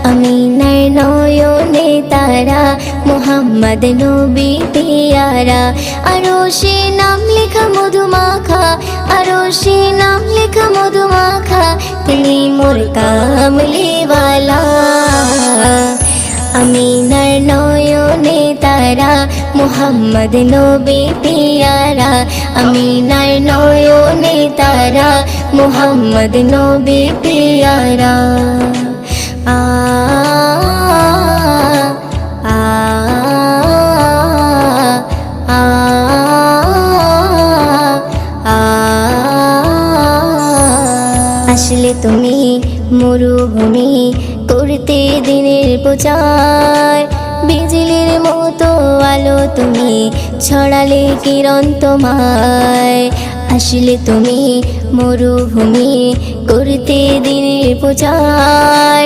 আমিনার নয়নে তারা, মুহাম্মদ নবী পিয়ারা। আরশে নাম লেখা মধুমাখা, আরশে নাম লেখা মধুমাখা, তিনি মোর কামলিওয়ালা। আমিনার নয়নে তারা, মুহাম্মদ নবী পিয়ারা। আমিনার নয়নে তারা, মুহাম্মদ নবী পিয়ারা। আ আ আ আ আসলে তুমি মরুভূমি করতে দিনের প্রচার, বিজলির মতো আলো তুমি ছড়ালে কিরণ তোমায়। আসলে তুমি মরুভূমি করতে দিনের প্রচার,